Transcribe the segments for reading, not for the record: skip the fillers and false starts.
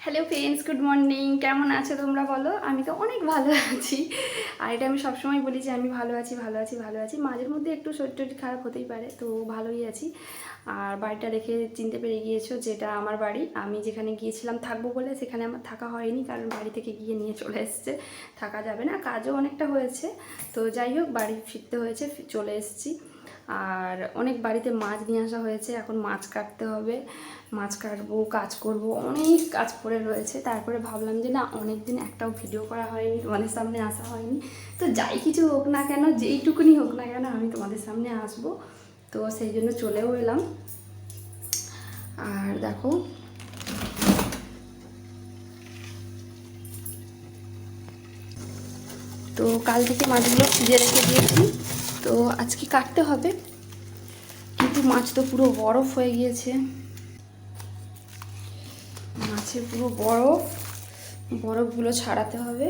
Hello friends, good morning. কেমন আছো তোমরা বলো? আমি তো অনেক ভালো আছি। আর এটা আমি সবসময় বলি যে আমি ভালো আছি, ভালো আছি, ভালো আছি। মাঝের মধ্যে একটু শরীর খারাপ হতেই পারে, তো ভালোই আছি। আর বাড়িটা দেখে চিনতে পেরে গিয়েছো যেটা আমার বাড়ি। আমি যেখানে গিয়েছিলাম থাকবো বলে সেখানে আমার থাকা হয়নি, কারণ বাড়ি থেকে গিয়ে নিয়ে চলে এসছে, থাকা যাবে না, কাজও অনেকটা হয়েছে। তো যাই হোক, বাড়ি ফিরতে হয়েছে, চলে এসেছি। আর অনেক বাড়িতে মাছ নিয়ে আসা হয়েছে, এখন মাছ কাটতে হবে, মাছ কাটবো, কাজ করব, অনেক কাজ পড়ে রয়েছে। তারপরে ভাবলাম যে না, অনেক দিন একটাও ভিডিও করা হয়নি, তোমাদের সামনে আসা হয়নি, তো যাই কিছু হোক না কেন, যেইটুকুনি হোক না কেন, আমি তোমাদের সামনে আসবো। তো সেই জন্য চলেও এলাম। আর দেখো, তো কাল থেকে মাছগুলো ফ্রিজে রেখে দিয়েছি, তো আজকে কাটতে হবে। কিন্তু মাছ তো পুরো বরফ হয়ে গিয়েছে, মাছে পুরো বরফ, বরফগুলো ছাড়াতে হবে।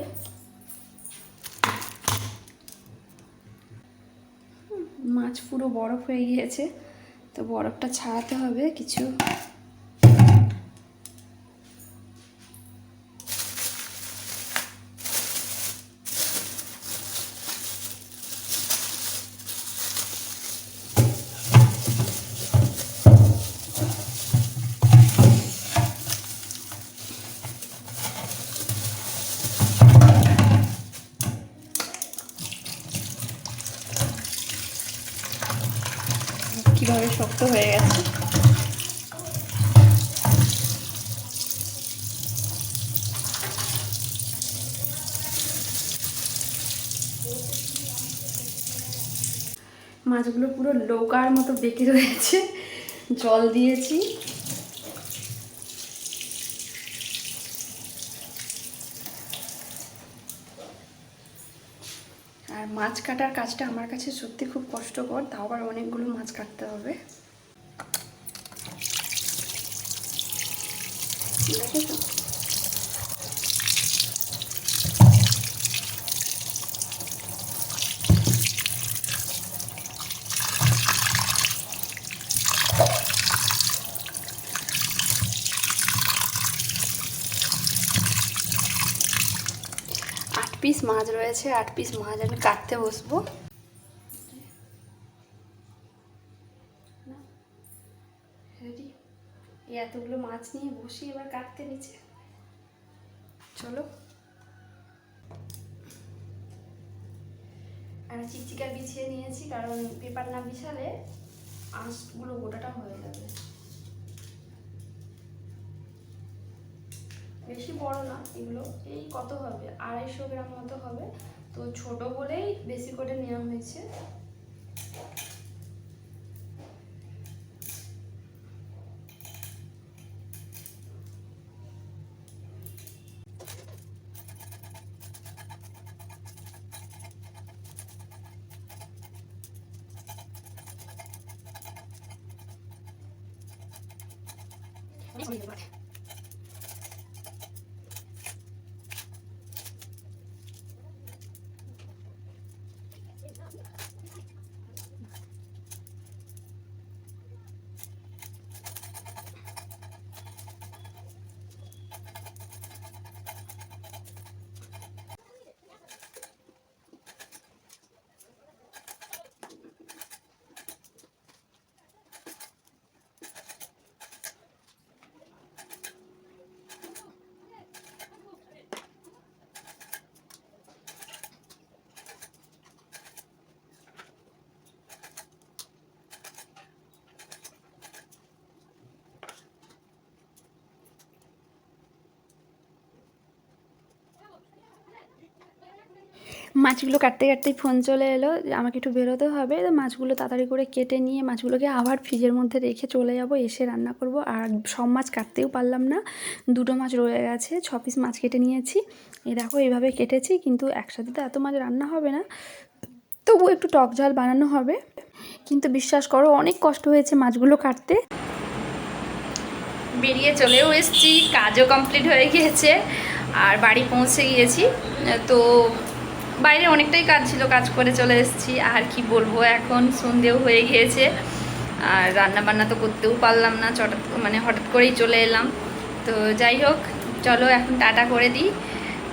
মাছ পুরো বরফ হয়ে গিয়েছে, তো বরফটা ছাড়াতে হবে কিছু। কিভাবে শক্ত হয়ে গেছে। মাছগুলো পুরো নৌকার মতো বেঁকে রয়েছে, জল দিয়েছি। আর মাছ কাটার কাজটা আমার কাছে সত্যি খুব কষ্টকর, তাও আবার অনেকগুলো মাছ কাটতে হবে। দেখেছো? 8 পিস মাছ রয়েছে, 8 পিস মাছ আমি কাটতে বসবো। রেডি? এই এতগুলো মাছ নিয়ে বসি এবার কাটতে নিচে। চলো। আমি চিকচিকা বিছিয়ে নিয়েছি, কারণ পেপার না বিছালে আঁশগুলো গোটাটা হয়ে যাবে। বেশি বড় না এগুলো, এই কত হবে, 250 গ্রাম মতো হবে, তো ছোট বলেই বেশি করে নেওয়া হয়েছে। মাছগুলো কাটতে কাটতেই ফোন চলে এলো, আমাকে একটু বেরোতে হবে। মাছগুলো তাড়াতাড়ি করে কেটে নিয়ে মাছগুলোকে আবার ফ্রিজের মধ্যে রেখে চলে যাব, এসে রান্না করব। আর সব মাছ কাটতেও পারলাম না, 2টো মাছ রয়ে গেছে। 6 পিস মাছ কেটে নিয়েছি, এই দেখো এইভাবে কেটেছি। কিন্তু একসাথে তো এত মাছ রান্না হবে না, তবু একটু টক ঝাল বানানো হবে। কিন্তু বিশ্বাস করো, অনেক কষ্ট হয়েছে মাছগুলো কাটতে। বেরিয়ে চলেও এসেছি, কাজও কমপ্লিট হয়ে গিয়েছে, আর বাড়ি পৌঁছে গিয়েছি। তো বাইরে অনেকটাই কাজ ছিল, কাজ করে চলে এসেছি। আর কি বলবো, এখন সন্ধেও হয়ে গিয়েছে, আর রান্না বান্না তো করতেও পারলাম না, হঠাৎ করেই চলে এলাম। তো যাই হোক, চলো এখন টাটা করে দিই,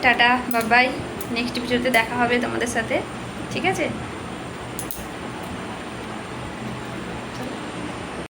টাটা বাবাই, নেক্সট ভিডিওতে দেখা হবে তোমাদের সাথে, ঠিক আছে।